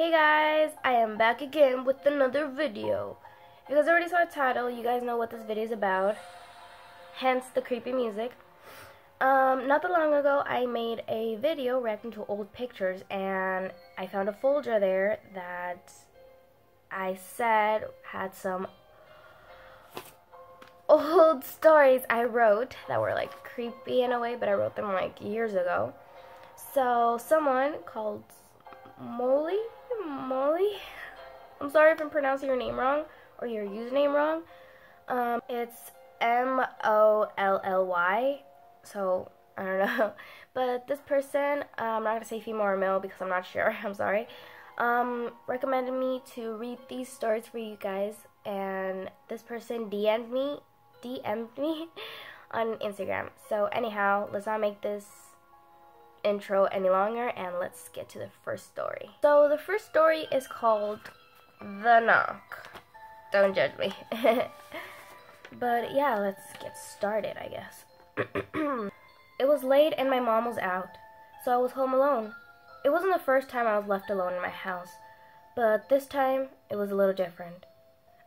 Hey guys, I am back again with another video. If you guys already saw the title, you guys know what this video is about, hence the creepy music. Not that long ago, I made a video reacting to old pictures, and I found a folder there that I said had some old stories I wrote that were like creepy in a way, but I wrote them like years ago. So someone called Molly, I'm sorry if I'm pronouncing your name wrong or your username wrong. It's Molly, so I don't know. But this person, I'm not gonna say female or male because I'm not sure. I'm sorry. Recommended me to read these stories for you guys, and this person DM'd me on Instagram. So anyhow, let's not make this intro any longer and let's get to the first story. So the first story is called The Knock. Don't judge me. But yeah, let's get started, I guess. It was late and my mom was out, so I was home alone. It wasn't the first time I was left alone in my house, but this time it was a little different.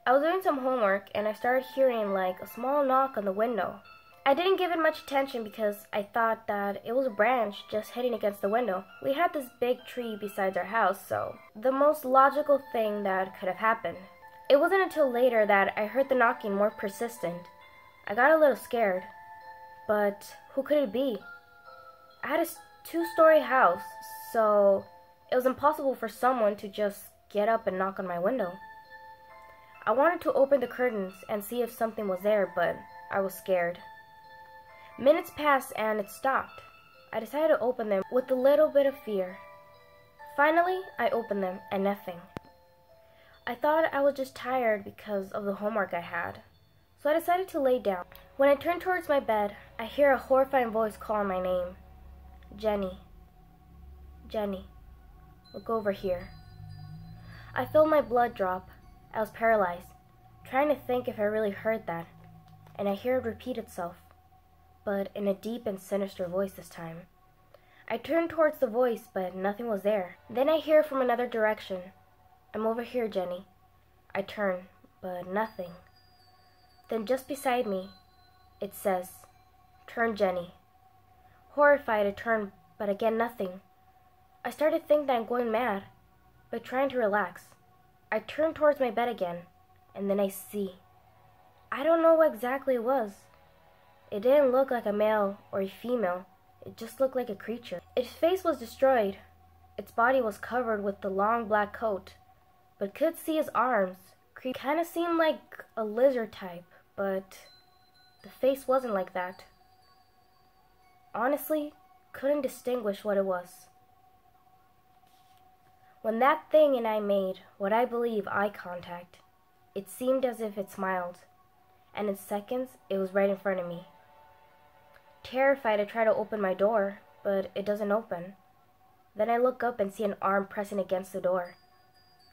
I was doing some homework and I started hearing like a small knock on the window. I didn't give it much attention because I thought that it was a branch just hitting against the window. We had this big tree beside our house, so the most logical thing that could have happened. It wasn't until later that I heard the knocking more persistent. I got a little scared, but who could it be? I had a two-story house, so it was impossible for someone to just get up and knock on my window. I wanted to open the curtains and see if something was there, but I was scared. Minutes passed and it stopped. I decided to open them with a little bit of fear. Finally, I opened them and nothing. I thought I was just tired because of the homework I had, so I decided to lay down. When I turned towards my bed, I hear a horrifying voice calling my name. Jenny. Jenny, look over here. I felt my blood drop. I was paralyzed, trying to think if I really heard that, and I hear it repeat itself, but in a deep and sinister voice this time. I turned towards the voice, but nothing was there. Then I hear from another direction. I'm over here, Jenny. I turn, but nothing. Then just beside me, it says, turn, Jenny. Horrified, I turn, but again nothing. I started to think that I'm going mad, but trying to relax. I turn towards my bed again, and then I see. I don't know what exactly it was. It didn't look like a male or a female. It just looked like a creature. Its face was destroyed. Its body was covered with the long black coat, but could see his arms. Kind of seemed like a lizard type, but the face wasn't like that. Honestly, couldn't distinguish what it was. When that thing and I made what I believe eye contact, it seemed as if it smiled, and in seconds it was right in front of me. Terrified, I try to open my door, but it doesn't open. Then I look up and see an arm pressing against the door,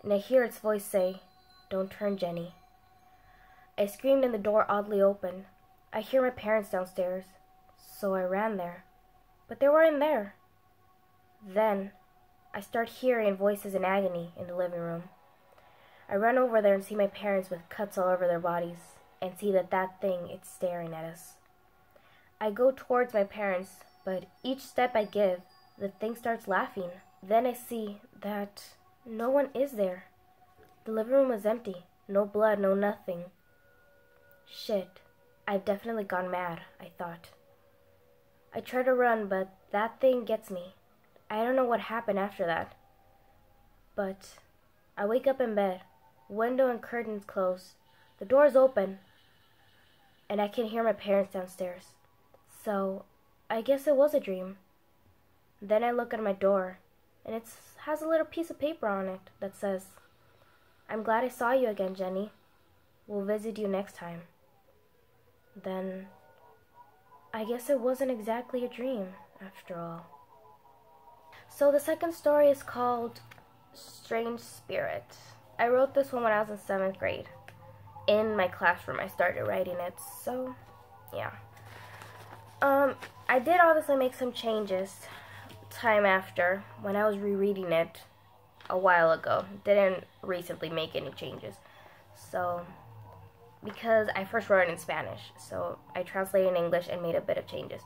and I hear its voice say, don't turn, Jenny. I screamed and the door oddly opened. I hear my parents downstairs, so I ran there, but they weren't there. Then I start hearing voices in agony in the living room. I run over there and see my parents with cuts all over their bodies, and see that thing is staring at us. I go towards my parents, but each step I give, the thing starts laughing. Then I see that no one is there. The living room was empty. No blood, no nothing. Shit, I've definitely gone mad, I thought. I try to run, but that thing gets me. I don't know what happened after that. But I wake up in bed, window and curtains closed. The door's open, and I can hear my parents downstairs. So, I guess it was a dream. Then I look at my door, and it has a little piece of paper on it that says, I'm glad I saw you again, Jenny. We'll visit you next time. Then, I guess it wasn't exactly a dream, after all. So the second story is called Strange Spirit. I wrote this one when I was in 7th grade. In my classroom, I started writing it, so, yeah. I did obviously make some changes time after when I was rereading it a while ago. Didn't recently make any changes. So, because I first wrote it in Spanish, so I translated in English and made a bit of changes.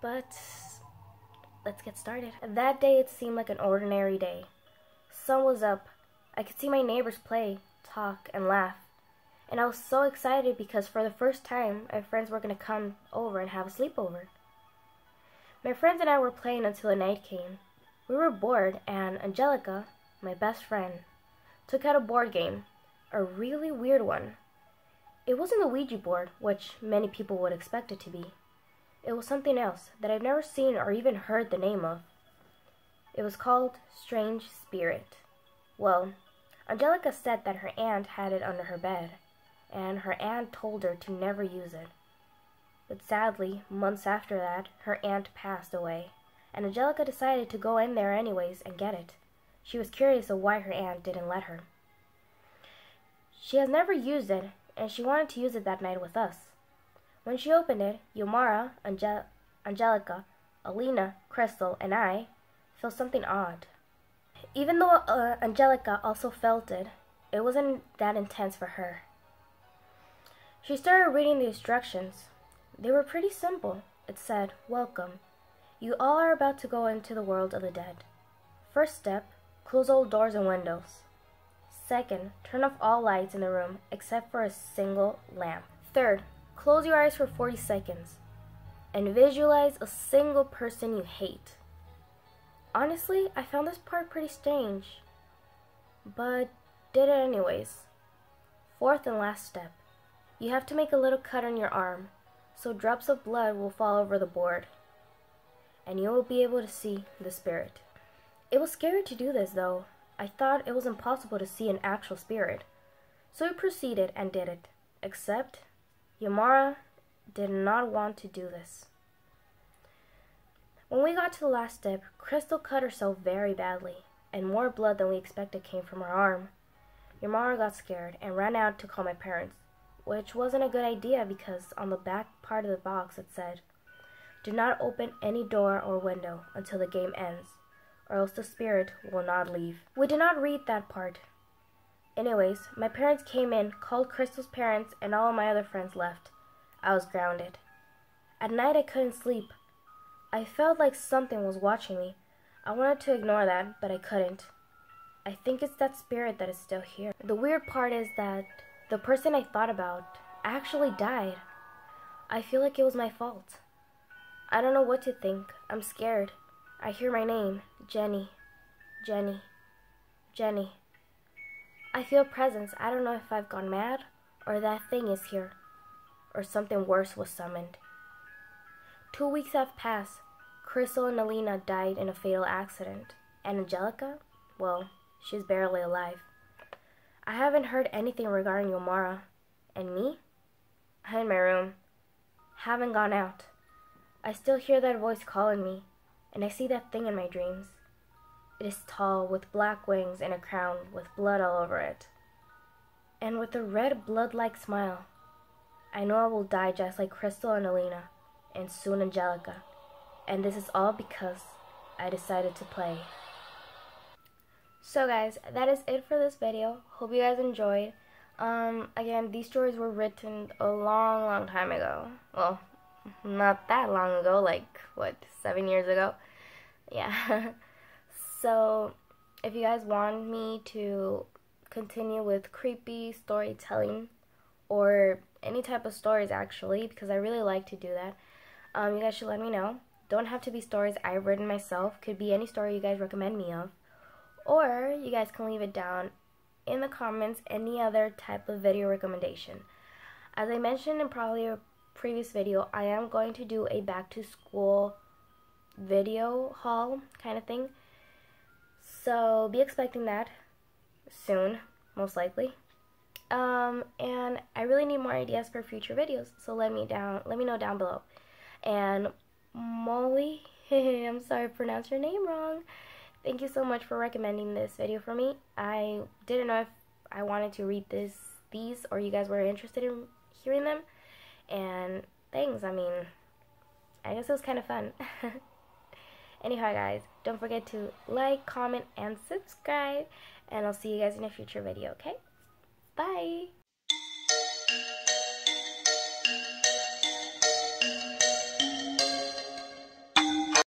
But let's get started. That day it seemed like an ordinary day. Sun was up. I could see my neighbors play, talk, and laugh. And I was so excited because for the first time, my friends were going to come over and have a sleepover. My friends and I were playing until the night came. We were bored, and Angelica, my best friend, took out a board game, a really weird one. It wasn't the Ouija board, which many people would expect it to be. It was something else that I've never seen or even heard the name of. It was called Strange Spirit. Well, Angelica said that her aunt had it under her bed, and her aunt told her to never use it. But sadly, months after that, her aunt passed away, and Angelica decided to go in there anyways and get it. She was curious of why her aunt didn't let her. She has never used it, and she wanted to use it that night with us. When she opened it, Yomara, Angelica, Alina, Crystal, and I felt something odd. Even though Angelica also felt it, it wasn't that intense for her. She started reading the instructions. They were pretty simple. It said, "Welcome. You all are about to go into the world of the dead. First step, close all doors and windows. Second, turn off all lights in the room except for a single lamp. Third, close your eyes for 40 seconds and visualize a single person you hate." Honestly, I found this part pretty strange, but did it anyways. Fourth and last step, you have to make a little cut on your arm so drops of blood will fall over the board, and you will be able to see the spirit. It was scary to do this though. I thought it was impossible to see an actual spirit. So we proceeded and did it, except Yomara did not want to do this. When we got to the last step, Crystal cut herself very badly, and more blood than we expected came from her arm. Yomara got scared and ran out to call my parents, which wasn't a good idea because on the back part of the box it said, "Do not open any door or window until the game ends, or else the spirit will not leave." We did not read that part. Anyways, my parents came in, called Crystal's parents, and all of my other friends left. I was grounded. At night I couldn't sleep. I felt like something was watching me. I wanted to ignore that, but I couldn't. I think it's that spirit that is still here. The weird part is that the person I thought about actually died. I feel like it was my fault. I don't know what to think. I'm scared. I hear my name, Jenny, Jenny, Jenny. I feel presence. I don't know if I've gone mad, or that thing is here, or something worse was summoned. 2 weeks have passed. Crystal and Alina died in a fatal accident, and Angelica, well, she's barely alive. I haven't heard anything regarding Yomara. And me? I'm in my room. Haven't gone out. I still hear that voice calling me, and I see that thing in my dreams. It is tall, with black wings and a crown with blood all over it. And with a red blood-like smile. I know I will die just like Crystal and Alina, and soon Angelica. And this is all because I decided to play. So guys, that is it for this video. Hope you guys enjoyed. Again, these stories were written a long time ago. Well, not that long ago, like, what, 7 years ago? Yeah. So, if you guys want me to continue with creepy storytelling, or any type of stories actually, because I really like to do that, you guys should let me know. Don't have to be stories I've written myself. Could be any story you guys recommend me of. Or you guys can leave it down in the comments any other type of video recommendation. As I mentioned in probably a previous video, I am going to do a back to school video haul kind of thing. So be expecting that soon, most likely. And I really need more ideas for future videos, so let me know down below. And Molly, I'm sorry I pronounced your name wrong. Thank you so much for recommending this video for me. I didn't know if I wanted to read these or you guys were interested in hearing them. And thanks, I mean, I guess it was kind of fun. Anyhow, guys, don't forget to like, comment, and subscribe. And I'll see you guys in a future video, okay? Bye!